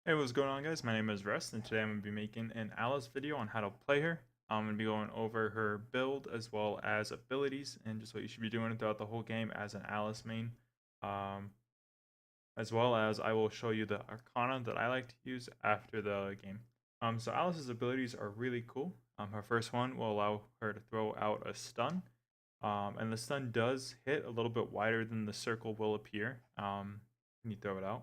Hey, what's going on, guys? My name is Rest, and today I'm going to be making an Alice video on how to play her. I'm going to be going over her build as well as abilities and just what you should be doing throughout the whole game as an Alice main. Um, as well as I will show you the Arcana that I like to use after the game. So Alice's abilities are really cool. Her first one will allow her to throw out a stun. And the stun does hit a little bit wider than the circle will appear when you throw it out.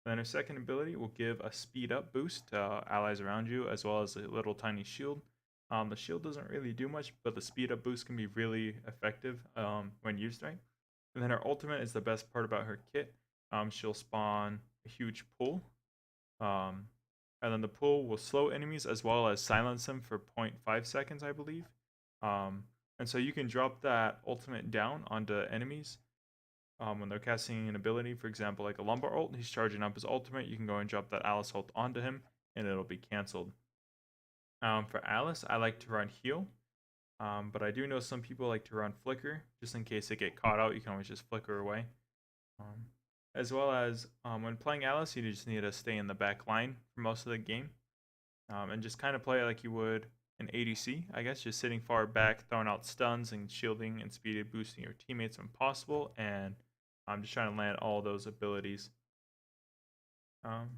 Then her second ability will give a speed up boost to allies around you, as well as a little tiny shield. The shield doesn't really do much, but the speed up boost can be really effective when used right. And then her ultimate is the best part about her kit. She'll spawn a huge pull, um, and then the pull will slow enemies as well as silence them for 0.5 seconds, I believe. Um, and so you can drop that ultimate down onto enemies when they're casting an ability, for example, like a lumbar ult, he's charging up his ultimate. You can go and drop that Alice ult onto him, and it'll be canceled. For Alice, I like to run heal, but I do know some people like to run flicker, just in case they get caught out. You can always just flicker away. Um, as well as when playing Alice, you just need to stay in the back line for most of the game, and just kind of play like you would an ADC, I guess, just sitting far back, throwing out stuns and shielding and speed boosting your teammates when possible, and I'm just trying to land all those abilities. Um,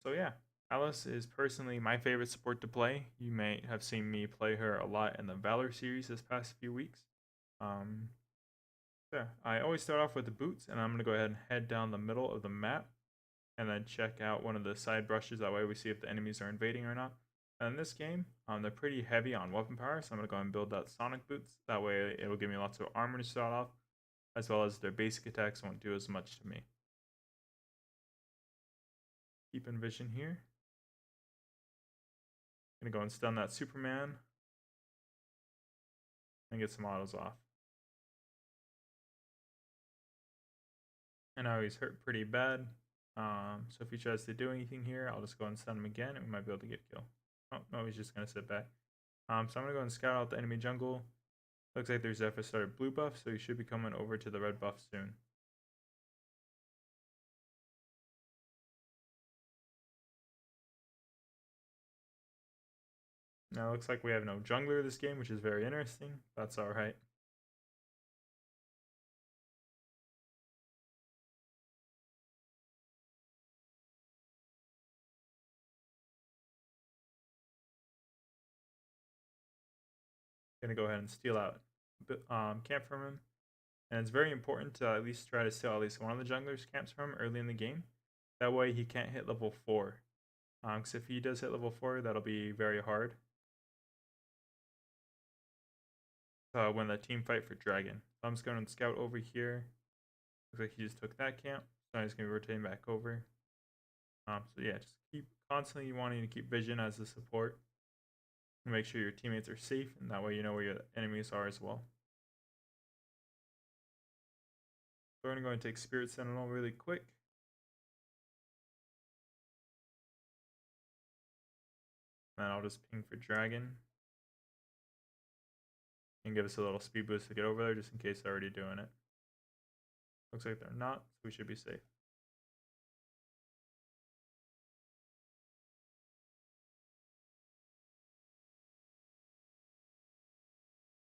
so yeah, Alice is personally my favorite support to play. You may have seen me play her a lot in the Valor series this past few weeks. Um, yeah, I always start off with the boots, and I'm gonna go ahead and head down the middle of the map, and then check out one of the side brushes. That way we see if the enemies are invading or not. And in this game, they're pretty heavy on weapon power, so I'm gonna go and build that Sonic boots. That way it will give me lots of armor to start off, as well as their basic attacks won't do as much to me. Keep in vision here. Gonna go and stun that Superman and get some autos off. And now he's hurt pretty bad. So if he tries to do anything here, I'll just go and stun him again, and we might be able to get kill. Oh no, he's just gonna sit back. So I'm gonna go and scout out the enemy jungle. Looks like there's Zephyr started blue buff, so he should be coming over to the red buff soon. Now it looks like we have no jungler this game, which is very interesting. That's alright. Gonna go ahead and steal out camp from him. And it's very important to at least try to steal at least one of the junglers camps from him early in the game. That way he can't hit level 4. Because if he does hit level 4, that'll be very hard. Win the team fight for Dragon. So I'm just going to scout over here. Looks like he just took that camp. So he's going to be rotating back over. So yeah, just keep constantly wanting to keep vision as a support. Make sure your teammates are safe, and that way you know where your enemies are as well. So we're going to go and take Spirit Sentinel really quick. And I'll just ping for Dragon. And give us a little speed boost to get over there just in case they're already doing it. Looks like they're not, so we should be safe.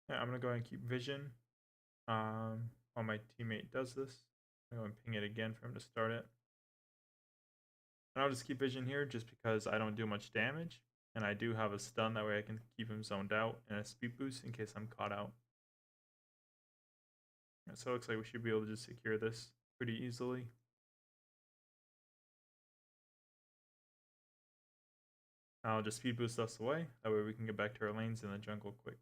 Yeah, I'm going to go and keep vision while my teammate does this. I'm going to ping it again for him to start it. And I'll just keep vision here just because I don't do much damage. And I do have a stun, that way I can keep him zoned out, and a speed boost in case I'm caught out. Yeah, so it looks like we should be able to just secure this pretty easily. I'll just speed boost us away, that way we can get back to our lanes in the jungle quick.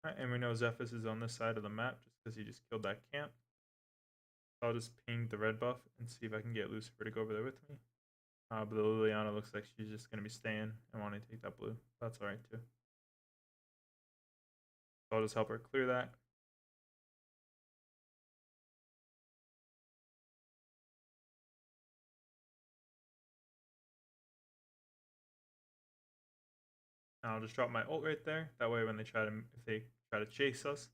Alright, and we know Zephyrus is on this side of the map just because he just killed that camp. So I'll just ping the red buff and see if I can get Lucifer to go over there with me. But the Liliana looks like she's just going to be staying and wanting to take that blue. That's alright too. So I'll just help her clear that. And I'll just drop my ult right there. That way when they try to, if they try to chase us,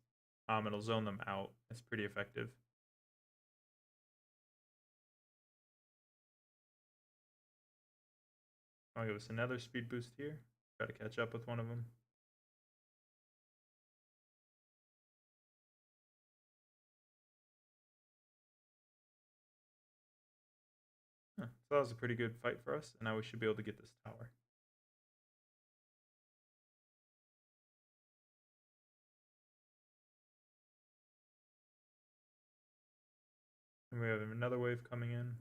it'll zone them out. It's pretty effective. I'll give us another speed boost here. Try to catch up with one of them. So that was a pretty good fight for us, and now we should be able to get this tower. And we have another wave coming in.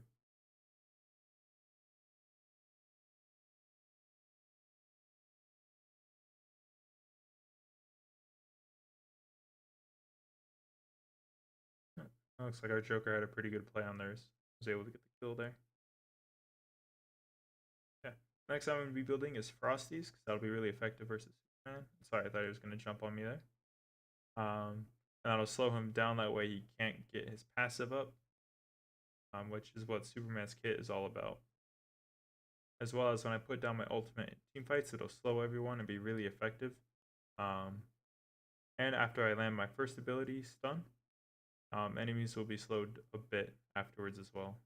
Looks like our Joker had a pretty good play on theirs. Was able to get the kill there. Yeah. Next I'm going to be building is Frosties, because that'll be really effective versus Superman. Sorry, I thought he was going to jump on me there. And that'll slow him down, that way he can't get his passive up, which is what Superman's kit is all about. As well as when I put down my ultimate in team fights, it'll slow everyone and be really effective. And after I land my first ability, stun, enemies will be slowed a bit afterwards as well.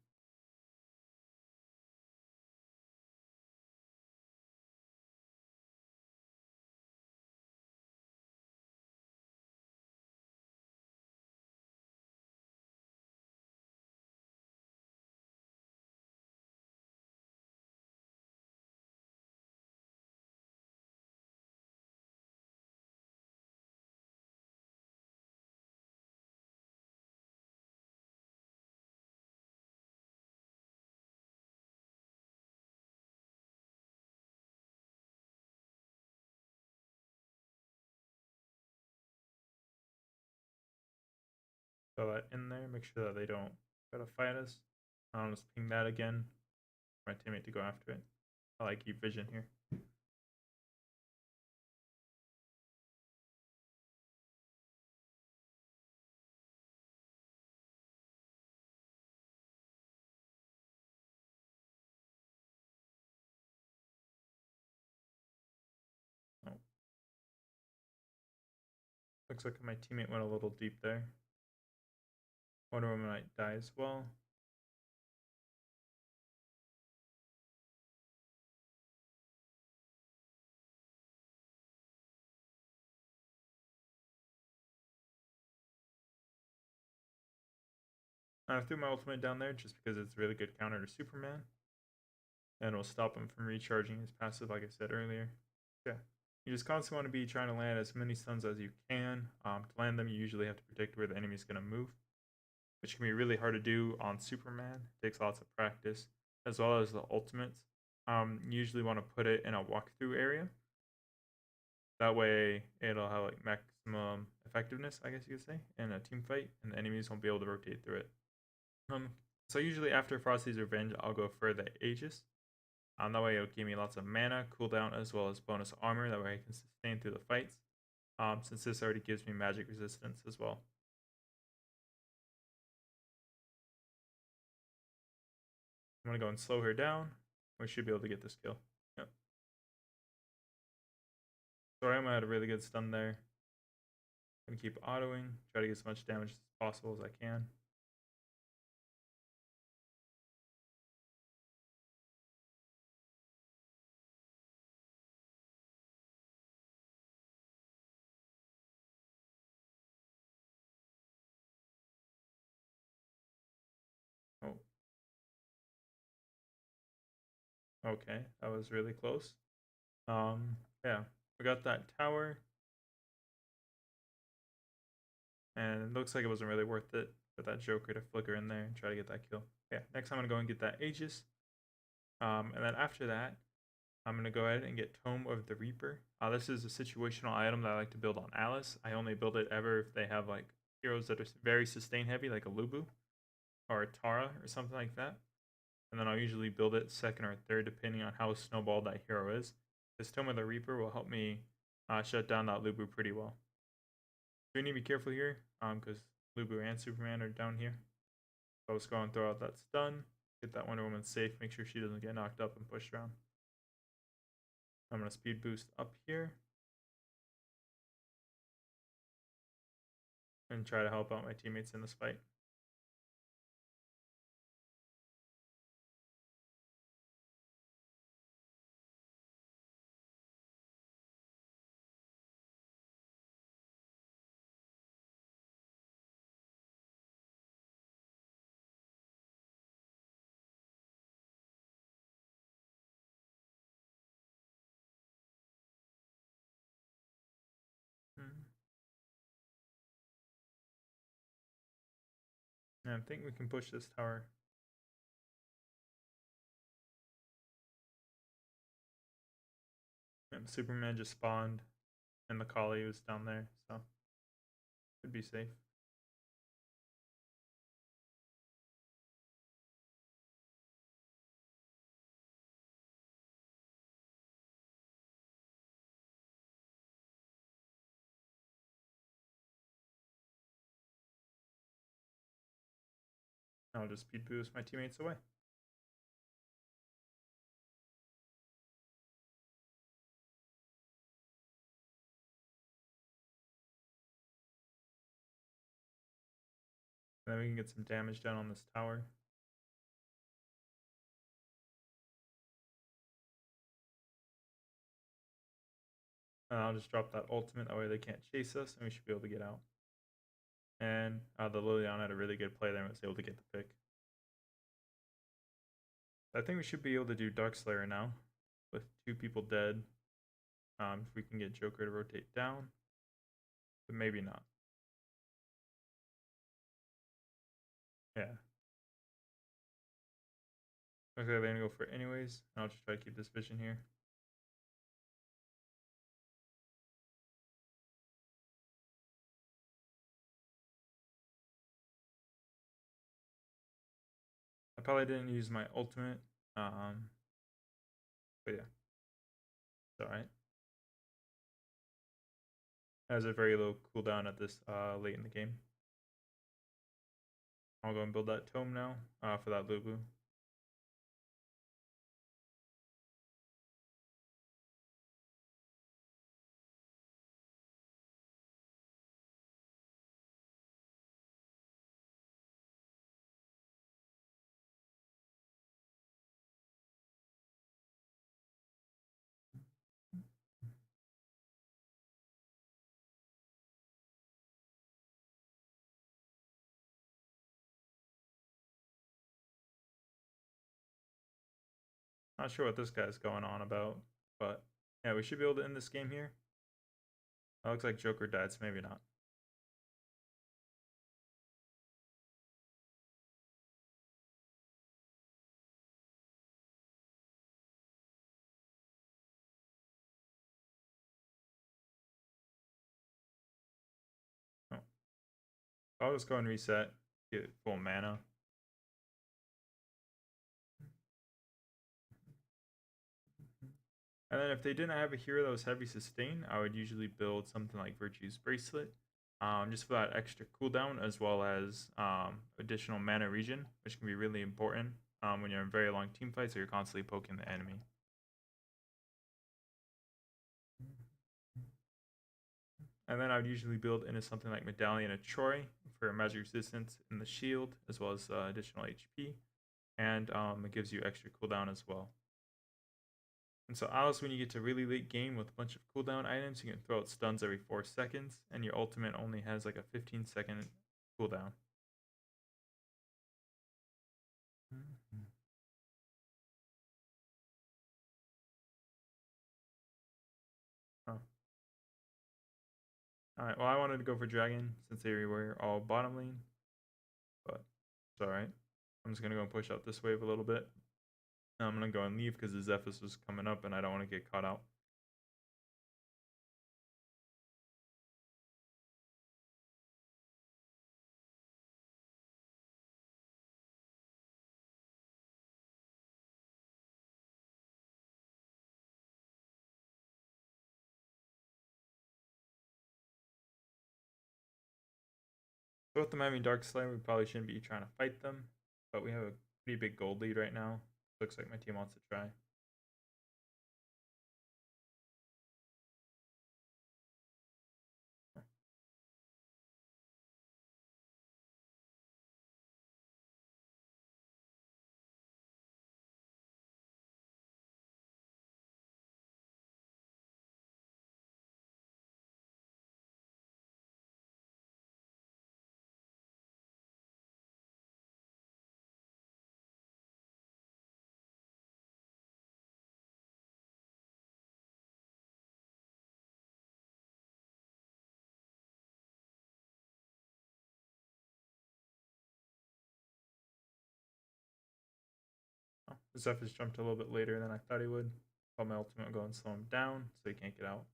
Throw that in there, make sure that they don't try to fight us. I'll just ping that again. My teammate to go after it. I like keep vision here. Oh. Looks like my teammate went a little deep there. Wonder Woman might die as well. I threw my ultimate down there just because it's a really good counter to Superman. And it'll stop him from recharging his passive, like I said earlier. Yeah. You just constantly want to be trying to land as many stuns as you can. To land them, you usually have to predict where the enemy's going to move, which can be really hard to do on Superman. It takes lots of practice, as well as the ultimates. You usually want to put it in a walkthrough area. That way, it'll have like maximum effectiveness, I guess you could say, in a team fight, and the enemies won't be able to rotate through it. So usually after Frosty's Revenge, I'll go for the Aegis. That way it'll give me lots of mana, cooldown, as well as bonus armor. That way I can sustain through the fights. Since this already gives me magic resistance as well. I'm going to go and slow her down. We should be able to get this kill. Yep. So I had a really good stun there. I'm going to keep autoing, try to get as much damage as possible as I can. Oh. Okay, that was really close. Yeah, we got that tower. And it looks like it wasn't really worth it for that Joker to flicker in there and try to get that kill. Yeah, next I'm going to go and get that Aegis. And then after that, I'm going to go ahead and get Tome of the Reaper. This is a situational item that I like to build on Alice. I only build it ever if they have like heroes that are very sustain heavy, like a Lubu or a Tara or something like that. And then I'll usually build it second or third depending on how snowballed that hero is. This Tome of the Reaper will help me shut down that Lubu pretty well. We need to be careful here because Lubu and Superman are down here. So let's go and throw out that stun. Get that Wonder Woman safe. Make sure she doesn't get knocked up and pushed around. I'm going to speed boost up here. And try to help out my teammates in this fight. And I think we can push this tower. And Superman just spawned, and the collie was down there, so should be safe. I'll just speed boost my teammates away. And then we can get some damage done on this tower. And I'll just drop that ultimate, that way they can't chase us, and we should be able to get out. And the Liliana had a really good play there and was able to get the pick. I think we should be able to do Darkslayer now, with 2 people dead. If we can get Joker to rotate down, but maybe not. Yeah. Okay, they're gonna go for it anyways. I'll just try to keep this vision here. I probably didn't use my ultimate, but yeah, it's alright. Has a very low cooldown at this late in the game. I'll go and build that tome now for that Lubu. Not sure what this guy's going on about, but yeah, we should be able to end this game here. It looks like Joker died, so maybe not. Oh. I'll just go and reset, get full mana. And then if they didn't have a hero that was heavy sustain, I would usually build something like Virtue's Bracelet, just for that extra cooldown, as well as additional mana regen, which can be really important when you're in very long team fights or you're constantly poking the enemy. And then I would usually build into something like Medallion of Troy for magic resistance in the shield, as well as additional HP, and it gives you extra cooldown as well. And so Alice, when you get to really late game with a bunch of cooldown items, you can throw out stuns every 4 seconds, and your ultimate only has like a 15-second cooldown. Oh. Alright, well I wanted to go for Dragon since they were all bottom lane, but it's alright. I'm just going to go and push out this wave a little bit. I'm going to go and leave because the Zephyrus is coming up and I don't want to get caught out. So with them having Dark Slayer, we probably shouldn't be trying to fight them, but we have a pretty big gold lead right now. Looks like my team wants to try. Zephyrs jumped a little bit later than I thought he would. But my ultimate will go and slow him down so he can't get out.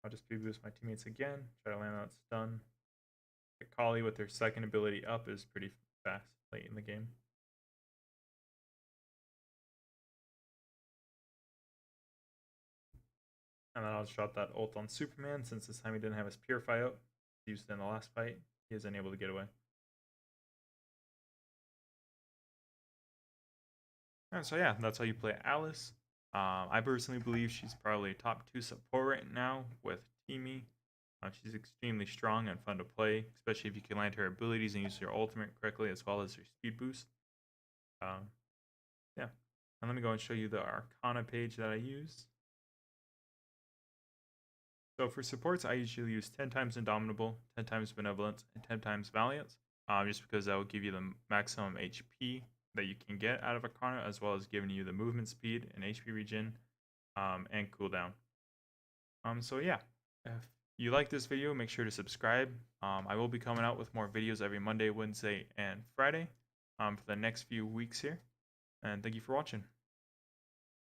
I'll just boost my teammates again. Try to land that stun. Kali with her second ability up is pretty fast late in the game. And then I'll just drop that ult on Superman since this time he didn't have his Purify out. He used it in the last fight. He is unable to get away. And so yeah, that's how you play Alice. I personally believe she's probably a top 2 support right now with Teamy. She's extremely strong and fun to play, especially if you can land her abilities and use your ultimate correctly as well as her speed boost. Yeah, and let me go and show you the Arcana page that I use. So for supports, I usually use 10 times Indomitable, 10 times Benevolence, and 10 times Valiant, just because that will give you the maximum HP that you can get out of Arcana, as well as giving you the movement speed and HP regen and cooldown. So yeah, if you like this video, make sure to subscribe. I will be coming out with more videos every Monday, Wednesday, and Friday for the next few weeks here. And thank you for watching.